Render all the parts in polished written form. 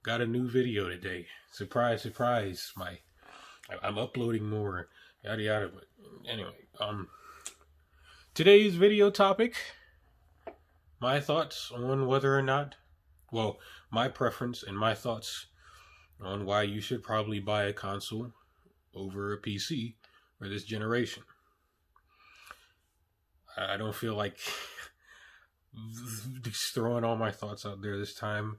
Got a new video today. Surprise, surprise. I'm uploading more. Yada yada. But anyway, today's video topic, my thoughts on whether or not, my preference and my thoughts on why you should probably buy a console over a PC for this generation. I don't feel like just throwing all my thoughts out there this time.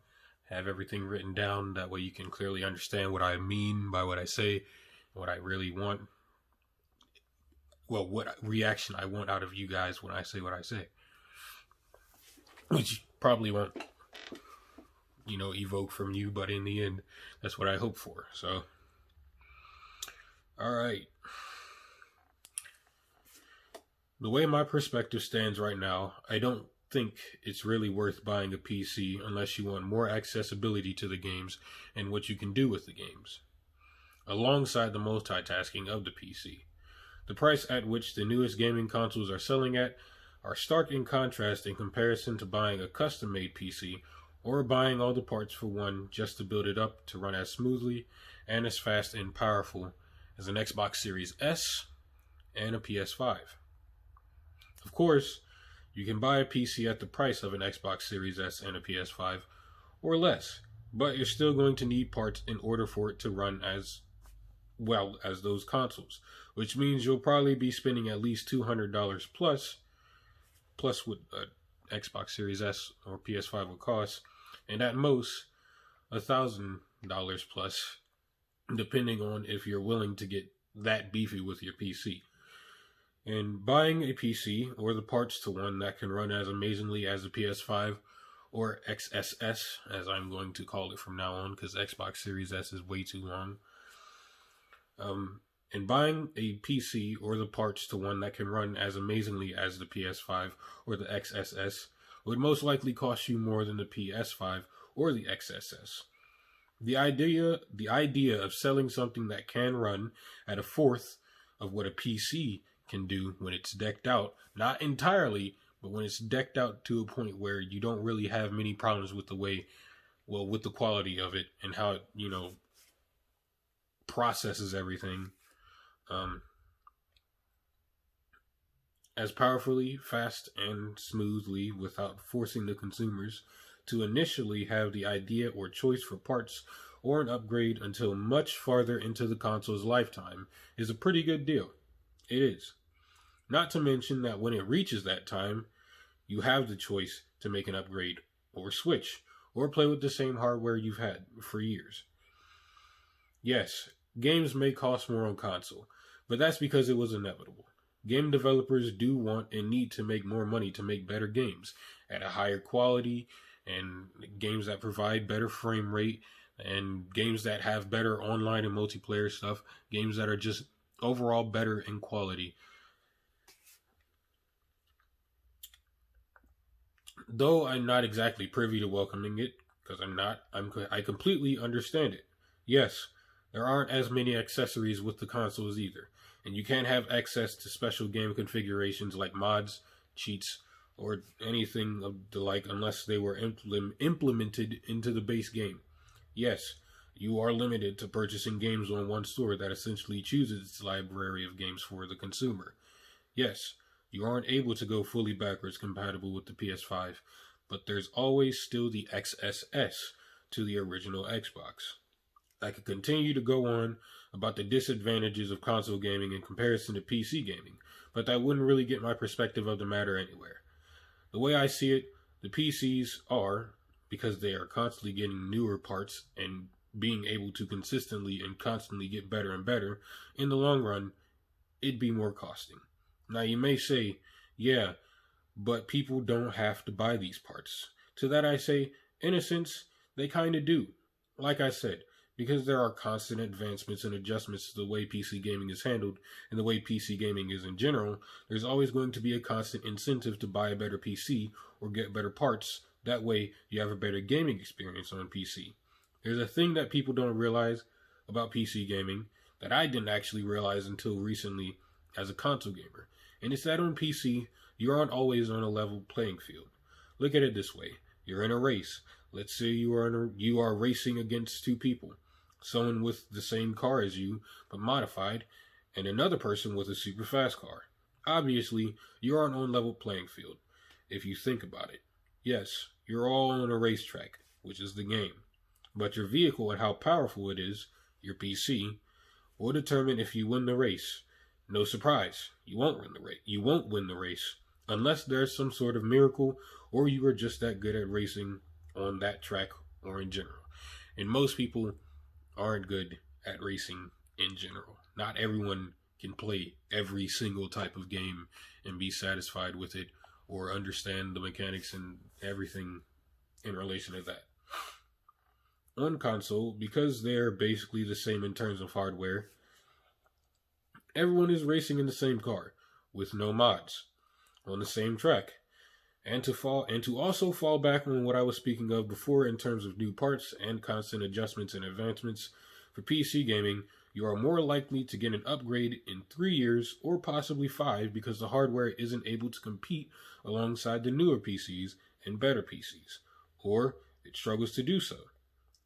Have everything written down, that way you can clearly understand what I mean by what I say, what I really want. Well, what reaction I want out of you guys when I say what I say. Which probably won't, evoke from you, but in the end, that's what I hope for. So, alright. The way my perspective stands right now, I don't think it's really worth buying a PC unless you want more accessibility to the games and what you can do with the games, alongside the multitasking of the PC. The price at which the newest gaming consoles are selling at are stark in contrast in comparison to buying a custom-made PC or buying all the parts for one just to build it up to run as smoothly and as fast and powerful as an Xbox Series S and a PS5. Of course, you can buy a PC at the price of an Xbox Series S and a PS5 or less, but you're still going to need parts in order for it to run as well as those consoles, which means you'll probably be spending at least $200 plus what an Xbox Series S or PS5 will cost, and at most $1,000 plus, depending on if you're willing to get that beefy with your PC. And buying a PC or the parts to one that can run as amazingly as a PS5 or XSS, as I'm going to call it from now on, because Xbox Series S is way too long. And buying a PC or the parts to one that can run as amazingly as the PS5 or the XSS would most likely cost you more than the PS5 or the XSS. The idea of selling something that can run at a fourth of what a PC can do when it's decked out, not entirely, but when it's decked out to a point where you don't really have many problems with with the quality of it and how it, processes everything as powerfully, fast, and smoothly without forcing the consumers to initially have the idea or choice for parts or an upgrade until much farther into the console's lifetime is a pretty good deal. It is. Not to mention that when it reaches that time, you have the choice to make an upgrade or switch or play with the same hardware you've had for years. Yes, games may cost more on console, but that's because it was inevitable. Game developers do want and need to make more money to make better games at a higher quality, and games that provide better frame rate, and games that have better online and multiplayer stuff, games that are just overall better in quality. Though I'm not exactly privy to welcoming it, because I completely understand it. Yes, there aren't as many accessories with the consoles either, and you can't have access to special game configurations like mods, cheats, or anything of the like unless they were implemented into the base game. Yes, you are limited to purchasing games on one store that essentially chooses its library of games for the consumer. Yes, you aren't able to go fully backwards compatible with the PS5, but there's always still the XSS to the original Xbox. I could continue to go on about the disadvantages of console gaming in comparison to PC gaming, but that wouldn't really get my perspective of the matter anywhere. The way I see it, the PCs are, because they are constantly getting newer parts and being able to consistently and constantly get better and better, in the long run, it'd be more costing. Now you may say, yeah, but people don't have to buy these parts. To that I say, in a sense, they kind of do. Like I said, because there are constant advancements and adjustments to the way PC gaming is handled and the way PC gaming is in general, there's always going to be a constant incentive to buy a better PC or get better parts. That way you have a better gaming experience on PC. There's a thing that people don't realize about PC gaming that I didn't actually realize until recently as a console gamer. And it's that on PC, you aren't always on a level playing field. Look at it this way. You're in a race. Let's say you are racing against two people, someone with the same car as you but modified, and another person with a super fast car. Obviously, you are on level playing field. If you think about it, yes, you're all on a racetrack, which is the game, but your vehicle and how powerful it is, your PC, will determine if you win the race. No surprise, you won't win the race. You won't win the race unless there's some sort of miracle, or you are just that good at racing on that track or in general. And most people aren't good at racing in general. Not everyone can play every single type of game and be satisfied with it or understand the mechanics and everything in relation to that. On console, because they're basically the same in terms of hardware, everyone is racing in the same car with no mods on the same track. And to also fall back on what I was speaking of before in terms of new parts and constant adjustments and advancements for PC gaming, you are more likely to get an upgrade in 3 years or possibly 5 because the hardware isn't able to compete alongside the newer PCs and better PCs, or it struggles to do so.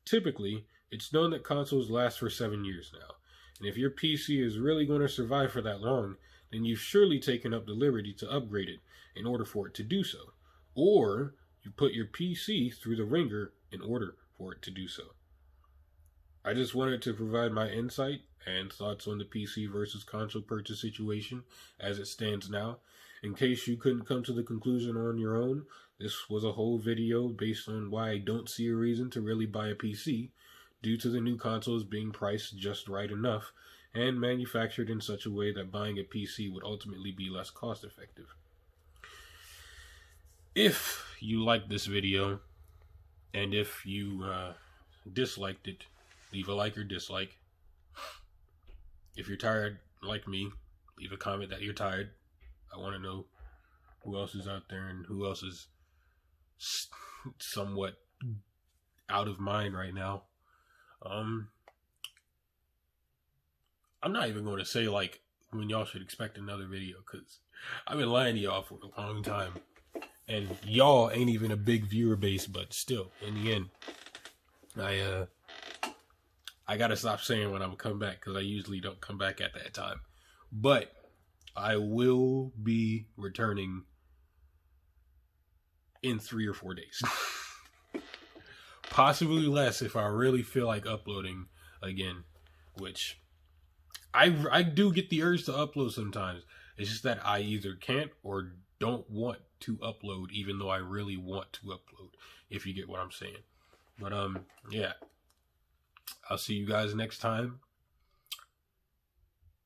Typically, it's known that consoles last for 7 years now, and if your PC is really going to survive for that long, then you've surely taken up the liberty to upgrade it in order for it to do so, or you put your PC through the ringer in order for it to do so. I just wanted to provide my insight and thoughts on the PC versus console purchase situation as it stands now. In case you couldn't come to the conclusion on your own, this was a whole video based on why I don't see a reason to really buy a PC due to the new consoles being priced just right enough and manufactured in such a way that buying a PC would ultimately be less cost effective. If you liked this video, and if you disliked it, leave a like or dislike. If you're tired like me, leave a comment that you're tired. I want to know who else is out there and who else is somewhat out of mind right now. I'm not even going to say like when y'all should expect another video, because I've been lying to y'all for a long time, and y'all ain't even a big viewer base, but still, in the end, I gotta stop saying when I'm gonna come back, because I usually don't come back at that time. But I will be returning in 3 or 4 days. Possibly less if I really feel like uploading again, which I do get the urge to upload sometimes. It's just that I either can't or don't want to upload, even though I really want to upload, if you get what I'm saying. But yeah. I'll see you guys next time.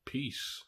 Peace.